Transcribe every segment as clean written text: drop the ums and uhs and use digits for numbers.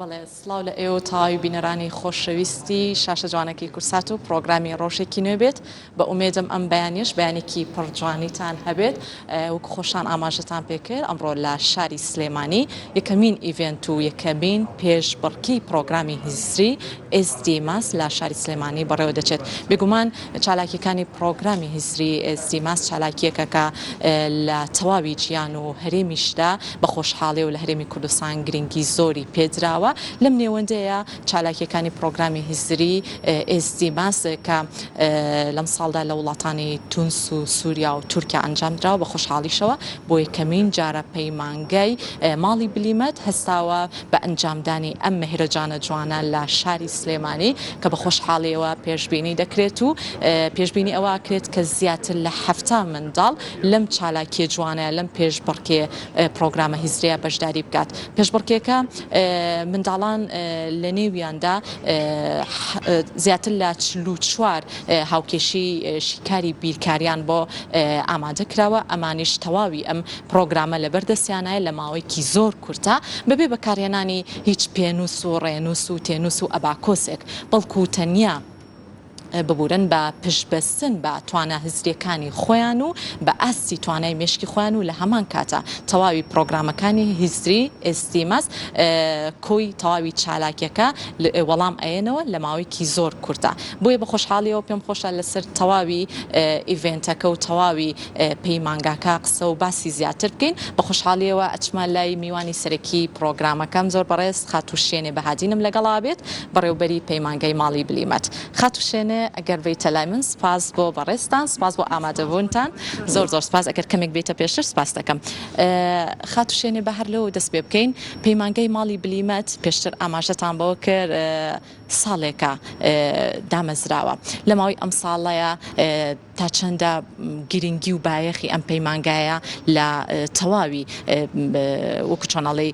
بەڵێ سڵاو لە ئێوە تاوی بینەرانی خۆشەویستی شاشە جوانەکەی کورسات و پرۆگرامی ڕۆژێکی نوێ بێت بە ئومێدم ئەم بەیانیش بەیانێکی پڕجوانیتان هەبێت وەکو خۆشان ئاماژەتان پێکرد ئەمڕۆ لە شاری سلێمانی یەکەمین ئیڤێنت و یەکەمین پێشبڕکێی پرۆگرامی هیزری ئێسدیماس لە شاری سلێمانی بەڕێوە دەچێت بێگومان چالاکیەکانی پرۆگرامی هیزری ئێسدیماس چالاکیەکە کە لە تەواوی گیان و هەرێمیشدا بە خۆشحاڵی و لە هەرێمی کوردستان گرنگی زۆری پێدراوە لەم نێوەندەیە چالاکیەکانی پرۆگرامی هیزری ئێسدیماس کە لەم ساڵدا لە وڵاتانی تونس و سووریا و تورکیا ئەنجامدراوە بە خۆشحاڵیشەوە بۆ یەکەمین جارە پەیمانگای ماڵی بلیمەت هەستاوە بە ئەنجامدانی ئەم مەهرەجانە جوانە لە شاری سلێمانی کە بە خۆشحاڵیەوە پێشبینی دەکرێت و پێشبینی ئەوە کرێت کە زیاتر لە 7 منداڵ لەم چالاکیە جوانە لەم پێشبڕکێ پرۆگرامە هیزریە بەشداری بکات. پێشبڕکێکە منداڵان لە نێویاندا زیاتر لە 44 هاوکێشی شیکاری بیرکاریان بۆ ئامادە کراوە ئەمانیش تەواوی ئەم پرۆگرامە لە بەردەستیانایە لە ماوەیەکی زۆر کورتە بەبێ بەکارهێنانی هیچ پێنووس و ڕێنووس و تێنووس و ئەباکۆسێک بەڵکو تەنیا ببورن بە پشتبەستن بە توانە هزریەکانی خۆیان و بە ئاستی توانای مێشکی خۆیان و لە هەمان کاتە تەواوی پرۆگرامەکانی هیزری ئێسدیماس کۆی تەواوی چالاکیەکە وەڵام ئەێنەوە لە ماوەیەکی زۆر کورتە بۆیە بە خۆشحاڵیەوە پێم خۆشە لەسەر تەواوی ئیڤێنتەکە و تەواوی پەیمانگاکە قسە و باسی زیاتر بکەین بە خۆشحاڵیەوە ئەچمە لای میوانی سەرەکی پرۆگرامەکەم زۆر بەڕێز خاتوشێنێ بەهادینم لەگەڵا بێت بەڕێوبەری پەیمانگای ماڵی بلیمەت. خاتوشێنێ ئەگەر بیتە لای من سپاس بۆ بەڕێستان سپاس بۆ ئامادەبوونتان زۆر سپاس ئەگەر کەمێک بیتە پێشتر سپاس دەکەم. خاتوشێنێ بە هەر لەوە دەست پێ بکەین پەیمانگای ماڵی بلیمەت پێشتر ئاماژەتان بەوە کرد ساڵێکە دامەزراوە لە ماوەی ئەم ساڵەیە تا چەندە گرنگی و بایەخی ئەم پەیمانگایە لە تەواوی وەکو چۆنەڵی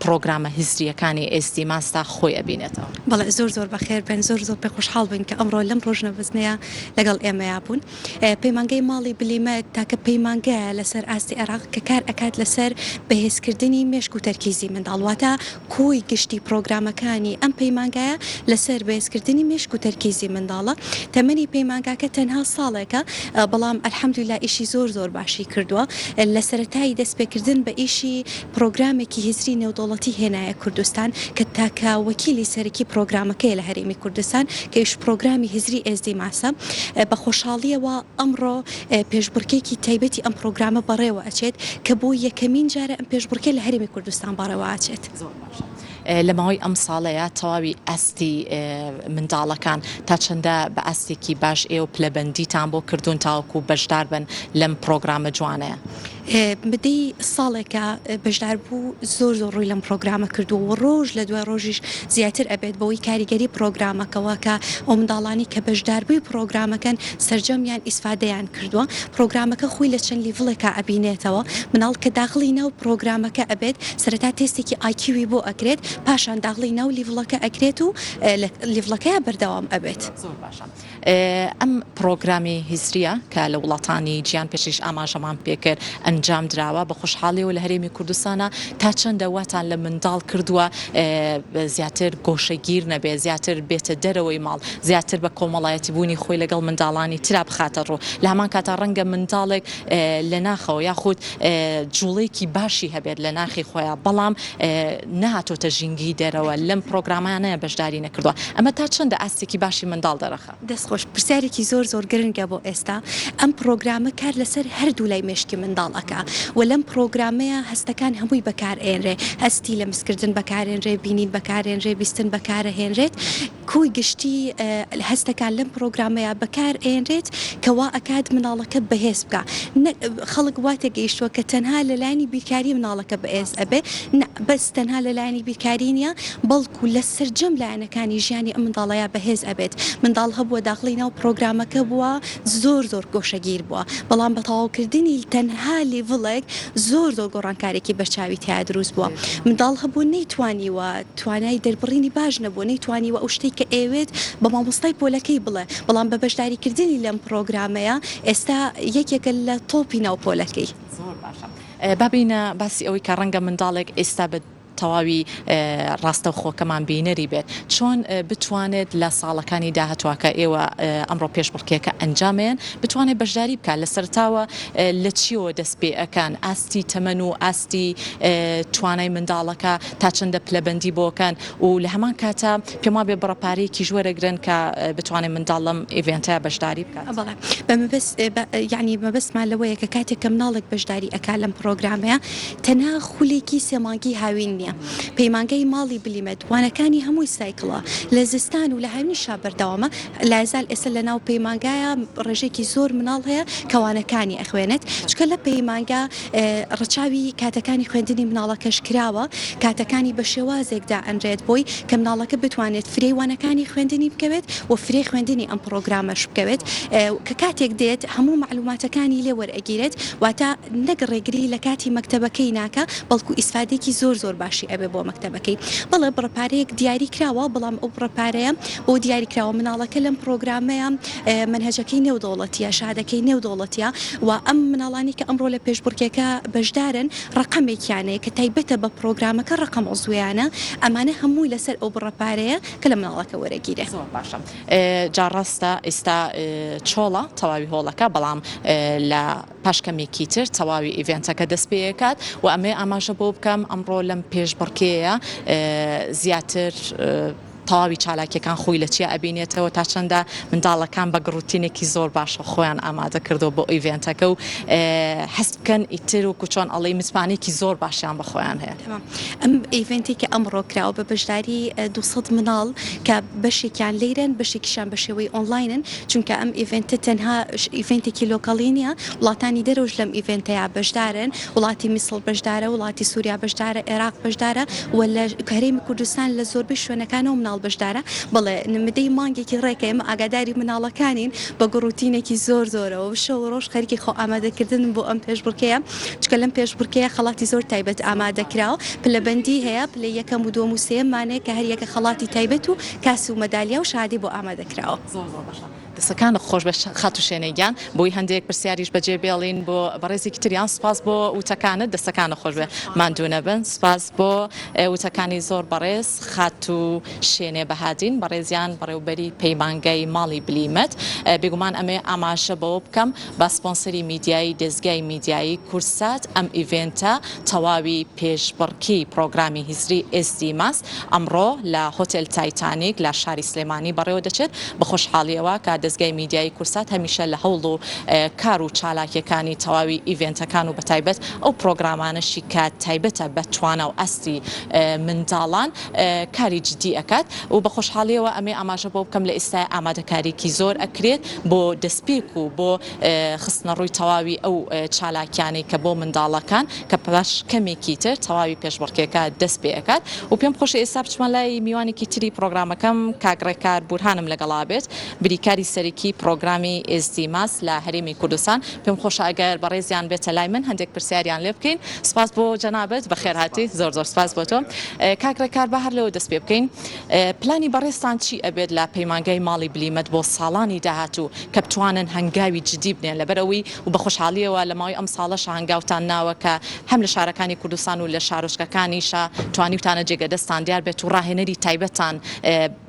پرۆگرامە هیزریەکانی ئێسدیماستا خۆی ئەبینێتەوە. بەڵێ زۆر بەخێر بن زۆر پێ خۆشحاڵ بن کە ئەمڕۆ لەم ڕۆژنەبەستنەیە لەگەڵ ئێمەیا بوون. پەیمانگای ماڵی بلیمەت تاکە پەیمانگایە لەسەر ئاستی عێراق کە کار ئەکات لەسەر بەهێزکردنی مێشک و تەرکیزی منداڵواتە کۆی گشتی پرۆگرامەکانی ئەم پەیمانگایە لەسەر بەهێزکردنی مێشک و تەرکیزی منداڵە. تەمەنی پەیمانگاکە تەنها ساڵێکە بەڵام ئەلحەمدولیلا ئیشی زۆر باشی کردووە لە سەرەتایی دەستپێکردن بە ئیشی پرۆگرامێکی هیزری نێودوڵەتی هێنایە کوردستان کە تاکە وەکیلی سەرەکی پرۆگرامەکەی لە هەرێمی کوردستان کە ئیش پرۆگرامی هیزری ئێسدیماسە بە خۆشحاڵیەوە ئەمڕۆ پێشبڕکێکی تایبەتی ئەم پرۆگرامە بەڕێوە ئەچێت کە بۆ یەکەمین جارە ئەم پێشبڕکێ لە هەرێمی کوردستان بەڕێوە ئاچێت. لە ماوەی ئەم ساڵەیە تەواوی ئەستی منداڵەکان تا چەندە بە ئەستێکی باش ئێوە پلەبەندیتان بۆ کردوون تاوەکو بەشدار بن لەم پرۆگرامە جوانەیە. بدەی ساڵێکە بەشدار بوو زۆر ڕووی لەم پرۆگرامە کردو و ڕۆژ لە دوای ڕۆژیش زیاتر ئەبێت بەوەی کاریگەری پرۆگرامەکەەوە کە ئەو منداڵانی کە بەشداربووی پرۆگرامەکەن سەرجەمیان ئیسفادەیان کردووە. پرۆگرامەکە خۆی لە چەند لیڤڵێکە ئەبینێتەوە مناڵ کە داخلی ناو پرۆگرامەکە ئەبێت سەرەتا تێستێکی ئایکیوی بۆ ئەکرێت پاشان داخلی ناو لیڤڵەکە ئەکرێت و لیڤڵەکەیە بەردەوام ئەبێت. زۆر باشە. ئەم پرۆگرامی هیزریە کە لە وڵاتانی گیان پێشیش ئاماژەمان پێکرد ئەنجام دراوە بە خۆشحاڵیەوە لە هەرێمی کوردستانە تا چەندە واتان لە منداڵ کردووە زیاتر گۆشەگیر نەبێ زیاتر بێتە دەرەوەی ماڵ زیاتر بە کۆمەڵایەتی بوونی خۆی لەگەڵ منداڵانی ترا بخاتە ڕوو لە هەمان کاتا ڕەنگە منداڵێک لە ناخەوە یاخود جوڵێکی باشی هەبێت لە ناخی خۆیان بەڵام نهاتۆتە ژینگی دەرەوە لەم پرۆگرامانەیە بەشداری نەکردووە ئەمە تا چەندە ئاستێکی باشی منداڵ دەرەخە. دەستخۆش پرسیارێکی زۆر گرنگە بۆ ئێستا ئەم پرۆگرامە کار لەسەر هەردوو لای مێشکی منداڵەکە و لەم پرۆگرامەیە هەستەکان هەمووی بەکارهێنرێ هەستی لە مسکردن بەکارهێنرێ بینین بەکارهێنرێ بیستن بەکارهێنرێت کۆی گشتی هەستەکان لەم پرۆگرامەیە بەکارهێنرێت کەوا ئەکات مناڵەکە بەهێز بکە خەڵک واتە گەیشتووە کە تەنها لەلایانی بیرکاری مناڵەکە بەهێز ئەبێ بەس تەنها لەلایانی بیرکاری نیە بەڵکو لە سەرجەم لایەنەکانی ژیانی ئەم منداڵەیە بەهێز ئەبێت. منداڵ هەبووە داخلی ناو پرۆگرامەکە بووە زۆر گۆشەگیر بووە بەڵام بە تەواوکردنی تەنها لیڤڵێک زۆر گۆڕانکارێکی بەرچاوی تیا دروست بووە. منداڵ هەبوو نەیتوانیوە توانای دەربڕینی باش نەبوو نەیتوانیوە ئەو شتێک کە ئێوێت بە مامۆستای پۆلەکەی بڵێ بەڵام بە بەشداریکردنی لەم پرۆگرامەیە ئێستا یەکێکە لە تۆپی ناو پۆلەکەی. زۆر باشە. بابینە باسی ئەوەی کە ڕەنگە منداڵێک ئێستا بە تەواوی ڕاستە خۆکەمان بینەری بێت چۆن بتوانێت لە ساڵەکانی داهاتوواکە ئێوە ئەمڕۆ پێشبڕکێکە ئەنجامێن بتوانێت بەشداری بکات لە سەرتاوە لە چیەوە دەست پێ ئەەکەن ئاستی تەمەن و ئاستی توانای منداڵەکە تا چەندە پلەبەندی بۆکەن و لە هەمان کاتە پێم وابێ بڕەپارەیەکی ژوەرەگرن کە بتوانێت منداڵ لەم ئیڤێنتەیە بەشداری بکات. یعنی مەبەستمان لەوەیە کە کاتێک کە مناڵێک بەشداری ئەکا لەم پرۆگرامەیە تەنها خولێکی سێمانگی هاوین نییە پەیمانگەی ماڵی بلیمە توانەکانی هەمووی سایکڵە لە زستان و لە هەمووی شابەردەوامە لازال ئێستا لە ناو پەیمانگایە ڕێژێکی زۆر مناڵ هەیە کەوانەکانی ئەخوێنێت چکە لە پەیمانگا ڕەچاوی کاتەکانی خوێندنی مناڵەکەش کراوە کاتەکانی بە شێوازێکدا ئەنرێت بۆی کە مناڵەکە بتوانێت فرێوانەکانی خوێندنی بکەوێت و فرێ خوێندنی ئەم پرۆگرامەش بکەوێت کە کاتێک دێت هەموو معلوماتەکانی لێ وەرئەگیرێت واتە نەک ڕێگری لە کاتی مەکتەبەکەی ناکە بەڵکو ئیسفادێکی زۆر باشی ئەبێ بۆ مەکتەبەکەی بەڵێ بڕپارەیەک دیاری کراوە بەڵام ئەو بڕپارەیە بۆ دیاری کراوە مناڵەکە لەم پرۆگرامەیە منهەجەکەی نێودەوڵەتیە شادەکەی نێودەوڵەتیە و ئەم مناڵانی کە ئەمڕۆ لە پێشبڕکێکە بەشدارن ڕقمێکیانەیە کە تایبەتە بە پرۆگرامەکە ڕقم ئۆزویانە ئەمانە هەمووی لەسەر ئەو بڕپارەیە کە لە مناڵەکە وەرەگیرێ. باشە جاڕاستە ئێستا چۆڵە تەواوی هۆڵەکە بەڵام لە پاشکەمێکی تر تەواوی ئیڤێنتەکە دەست پێکات و ئەمێ ئاماژە بۆ بکەم ئەمڕۆ لەم پێشبڕکێیە زیاتر تەواوی چالاکیەکان خۆی لە چیە ئەبینێتەوە تا چەندە منداڵەکان بە گڕوتینێکی زۆر باشە خۆیان ئامادە کردو بۆ ئیڤێنتەکە و هەست بکەن ئیتر و کوچۆن ئەڵێ میزبانێکی زۆر باشیان بە خۆیان هەیە. ئەم ئیڤێنتی کە ئەمڕۆ کراوە بە بەشداری 200 مناڵ کە بەشێکیان لێرن بەشێکیشان بە شێوەی ئۆنلاینن چونکە ئەم ئیڤێنتە تەنها ئیڤێنتێکی لۆکاڵی نییە وڵاتانی دەرەوش لەم ئیڤێنتەیە بەشدارن وڵاتی میسڵ بەشدارە وڵاتی سووریا بەشدارە عێراق بەشدارە و لە هەرێمی کوردستان لە زۆربەی شوێنەکانەوە مناڵ بەشدارە بەڵێ نمدەی مانگێکی ڕێکە ئێمە ئاگاداری مناڵەکانین بە گڕوتینێکی زۆرەوە شەو ڕۆژ خەریکی خۆ ئامادەکردن بۆ ئەم پێشبڕکەیە چکە لەم پێشبڕکەیە خەڵاتی زۆر تایبەت ئامادەکراوە پلەبەندی هەیە پلە یەکەم و دۆم و سێمانەیە کە هەر یەکە خەڵاتی تایبەت و کاسی و مەدالیا و شادی بۆ ئامادەکراوە. دەستەکانە خۆش بە خات و شوێنەیان بۆی هەندێک پرسیاریش بەجێ بێڵین بۆ بەڕێزێکی تریان سپاس بۆ وتەکانت دەستەکانە خۆش بێ ماندوو نەبن سپاس بۆ وتەکانی زۆر بەڕێز خات و شوێنێ بەهادین بەڕێزیان بەڕێوبەری پەیمانگەی ماڵی بلیمەت بێگومان ئەمێ ئاماژە بەوە بکەم با سپۆنسەری میدیایی دەستگای میدیایی کورسات ئەم ئیڤێنتە تەواوی پێشبڕکی پرۆگرامی هیزری ئێسدیماس ئەمڕۆ لە هۆتێل تایتانیک لە شاری سلێمانی بەڕێوە دەچێت بە خۆشحاڵیەوە کە دەستگای میدیایی کورسات هەمیشە لە هەوڵ و کار و چالاکیەکانی تەواوی ئیڤێنتەکان و بەتایبەت ئەو پرۆگرامانەشی کات تایبەتە بە توانە و ئەستی منداڵان کاری جدی ئەکات و بە خۆشحاڵیەوە ئەمێ ئاماژە بۆ بکەم لە ئێستا ئامادەکاریکی زۆر ئەکرێت بۆ دەستپێک و بۆ خستنە ڕووی تەواوی ئەو چالاکیانی کە بۆ منداڵەکان کە پاش کەمێکی تر تەواوی پێشبڕکێکە دەست پێ ئەکات و پێم خۆشە ئێستا بچمە لای میوانێکی تری پرۆگرامەکەم کاگڕێکار بورهانم لەگەڵا بێت بریکاری سەرەکی پرۆگرامی ئێسدیماس لە هەرێمی کوردستان پێم خۆشە ئەگەر بەڕێزیان بێتە لای من هەندێک پرسیاریان لێ بکەین سپاس بۆ جەنابەت بەخێرهاتی زۆر سپاس بۆ تۆ کاگڕێکار بە هەر لەوە دەست پێ بکەین پلانی بەڕێستان چی ئەبێت لە پەیمانگەی ماڵی بلیمەت بۆ ساڵانی داهاتوو کە بتوانن هەنگاوی جدی بنێن لەبەرەوەی و بە خۆشحاڵیەوە لە ماوەی ئەم ساڵەش هەنگاوتان ناوە کە هەم لە شارەکانی کوردستان و لە شارۆچکەکانیشە توانیوتانە جێگەدەستان دیار بێت و ڕاهێنەری تایبەتان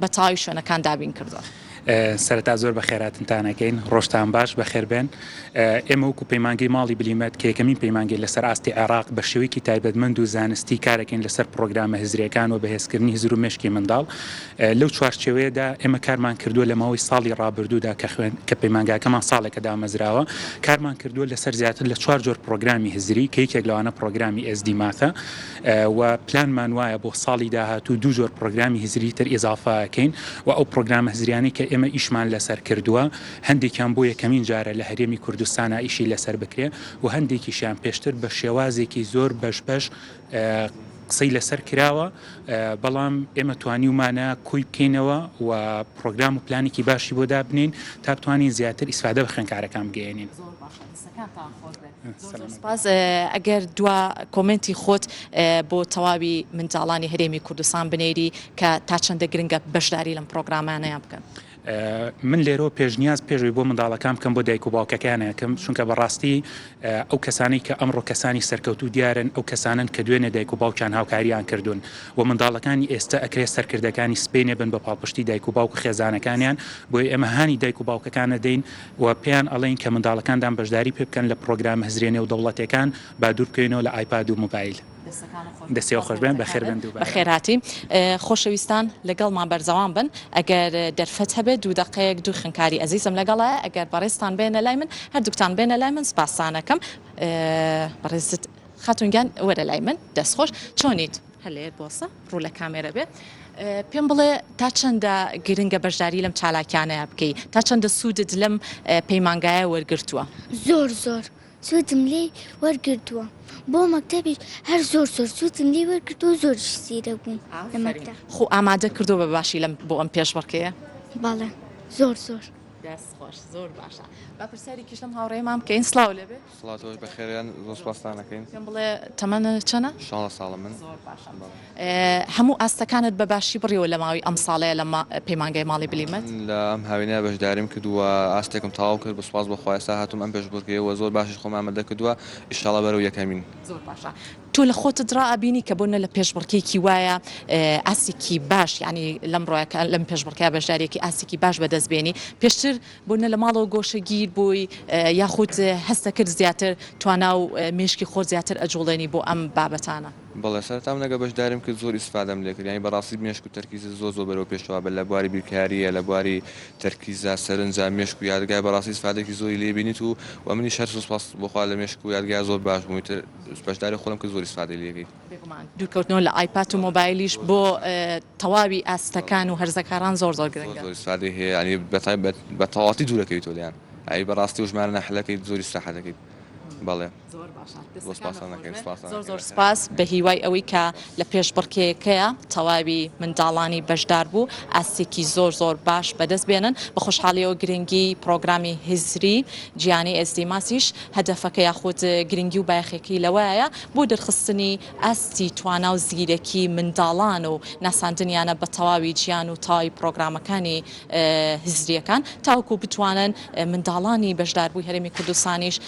بە تەواوی شوێنەکان دابین کردووە. سەرەتا زۆر بە خێراتتانەکەین ڕۆژتان باش بەخێر بێن ئێمە وەکو پەیمانگەی ماڵی بلیمەت کە یەکەمین پەیمانگەی لەسەر ئاستی عێراق بە شێوەیەکی تایبەتمەند و زانستی کارەکەین لەسەر پرۆگرامە هزریەکان و بەهێزکردنی هزر و مێشکی منداڵ لەو چوارچێوەیەدا ئێمە کارمان کردووە لە ماوەی ساڵی ڕابردوودا کە پەیمانگاکەمان ساڵێکە دامەزراوە کارمان کردووە لەسەر زیاتر لە 4 جۆر پرۆگرامی هزری کە یەکێک لەوانە پرۆگرامی ئێسدیماسە و پلانمان وایە بۆ ساڵی داهاتوو 2 جۆر پرۆگرامی هزری تر ئیزافەکەین و ئەو پرۆگرامە هزریانی کە ئێمە ئیشمان لەسەر کردووە هەندێکیان بۆ یەکەمین جارە لە هەرێمی کوردستانە ئیشی لەسەر بکرێ و هەندێکیشیان پێشتر بە شێوازێکی زۆر بەش قسەی لەسەر کراوە بەڵام ئێمە توانیومانە کۆی بکەینەوە و پرۆگرام و پلانێکی باشی بۆ دابنین تا بتوانین زیاتر ئیسفادە بە خوێندکارەکان بگەێنین. سپاس ئەگەر دوا کۆمنتی خۆت بۆ تەواوی منداڵانی هەرێمی کوردستان بنێری کە تا چەندە گرنگە بەشداری لەم پرۆگرامانەیان بکەن. من لێرۆ پێشنیاز پێشوی بۆ منداڵەکان بکەم بۆ دایک و باوکەکانەکەم چونکە بەڕاستی ئەو کەسانی کە ئەمڕۆ کەسانی سەرکەوتو دیارن ئەو کەسانن کە دوێنێ دایک و باوکیان هاوکاریان کردوون و منداڵەکانی ئێستا ئەکرێ سەرکردەکانی سپێنێ بن بە پاڵپشتی دایک و باوک خێزانەکانیان بۆی ئێمە هانی دایک و باوکەکانە دەین و پێیان ئەڵێن کە منداڵەکاندان بەشداری پێ بکەن لە پرۆگرام هەزرێنێ و دەوڵەتەکان با دوور بکەینەوە لە ئایپاد و موبایل. دەستێ خۆشبێن بەخێراتی خۆشەویستان لەگەڵمان بەرزەوان بن ئەگەر دەرفەت هەبێت 2 دقەیەک 2 خنکاری ئەزیزم لەگەڵە ئەگەر بەڕێستان بێنە لای من هەردووکتان بێنە لای من سپاسانەکەم بەڕێزت خاتونگیان وەرە لای من دەستخۆش چۆنیت هەلێت بۆسە ڕوو لە کامێرە بێت پێم بڵێ تا چەندە گرنگە بەشداری لەم چالاکیانەیە بکەی تا چەندە سوودت لەم پەیمانگایە وەرگرتووە زۆر سوودم لێ وەرگرتووە بۆ مەکتەبیش هەر زۆر سوودم لێ وەرگرتووە زۆریش سیرە بووم لە مەکتەب خۆ ئامادە کردو بە باشی لەم بۆ ئەم پێشبڕکەیە بەڵێ زۆر دەستخۆش زۆر باشە با پرسیارێکیش لەم هاوڕێمام بکەین سڵاو لێبێ سڵاتەوەش بەخێریان زۆر سپاسانەکەین پێم بڵێ تەمەنە چەنە 16 ساڵە من زۆر باشە هەموو ئاستەکانت بە باشی بڕیەوە لە ماوەی ئەم ساڵەیە لە پەیمانگای ماڵی بلیمەت لە ئەم هاوینە بەشداریم کردووە ئاستێکم تەواو کرد بەسپاس بەخوای ئێستا هاتووم ئەم پێشبڕکەیەوە زۆر باشیش خۆم ئامادە کردووە ئیشاڵا بەرەو یەکەمین زۆر باشە تۆ لە خۆتت ڕائبینی کە بۆنە لە پێشبڕکێکی وایە ئاسێکی باش ینی لەم ڕۆیەکە لەم پێشبڕکەیە بەشدارێکی ئاسێکی باش بەدەستبێنی پێشتر بۆنە لە ماڵەوە گۆشەگیر بووی یاخود هەستە کرد زیاتر توانا و مێشکی خۆر زیاتر ئەجوڵێنی بۆ ئەم بابەتانە بەڵێ سەرتام نەگە بەشداریم کرد زۆر ئیسفادەم لێ کرد یانی بەڕاستی مێشک و تەرکیزە زۆر بەرەو پێشەوە بە لە بواری بیرکاریە لە بواری تەرکیزە سەرنجە مێشک و یادگای بەڕاستی ئیسفادێکی زۆری لێ بینیت و منی شەر سوپاس بۆخوا لە مێشک و یادگای زۆر باش بووم بەشداری خۆم کرد زۆر ئیسفادەی لێگەی دوورکەوتنەوە لە ئایپاد و مۆبایلیش بۆ تەواوی ئاستەکان و هەرزەکاران زۆر گرنگە زۆر ئیسفادەی هەیە ینی بە تەواتی دوورەکەویتۆ لیان ئەی بەڕاستی و ژمارە نەحلەکەی زۆری ساحەتەکەیت بەڵێ زۆر سپاس بە هیوای ئەوەی کە لە پێشبڕکەیەکەیە تەواوی منداڵانی بەشدار بوو ئاستێکی زۆر باش بەدەست بێنن بە خۆشحاڵیەوە گرنگی پرۆگرامی هزری گیانی ئێسدیماسیش هەدەفەکە یاخود گرنگی و بایەخێکی لەوەیە بۆ دەرخستنی ئاستی توانا و زیرەکی منداڵان و ناساندنیانە بە تەواوی گیان و تای پرۆگرامەکانی هزریەکان تاوکو بتوانن منداڵانی بەشدار بووی هەرێمی کوردستانیش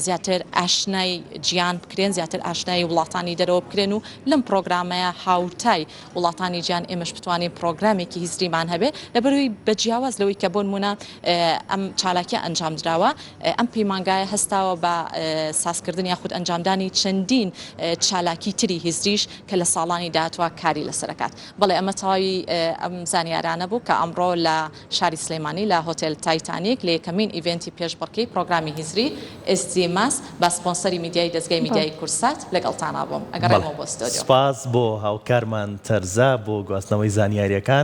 زیاتر ئاشنای گیان بکرێن زیاتر ئاشنای وڵاتانی دەرەوە بکرێن و لەم پرۆگرامەیە هاوتای وڵاتانی گیان ئێمەش بتوانین پرۆگرامێکی هیزریمان هەبێ لەبەرەوەی بە جیاواز لەوەی کە بۆ نمونە ئەم چالاکیە ئەنجام درراوە ئەم پەیمانگایە هەستاوە بە سازکردن یاخود ئەنجامدانی چەندین چالاکی تری هیزریش کە لە ساڵانی داهاتوە کاری لەسەرکات بەڵێ ئەمە تەواوی ئەم زانیارانە بوو کە ئەمڕۆ لە شاری سلێمانی لە هۆتێل تایتانیک لە یەکەمین ئیڤێنتی پێشبڕکەی پرۆگرامی هیزری ئێسدیماس بە سپۆنسەری میدیای دەستگای میدیای کورسات لەگەڵتانە بووم ئەگەڕێمەوە بۆ ستۆدیۆ سپاس بۆ هاوکارمان تەرزا بۆ گواستنەوەی زانیاریەکان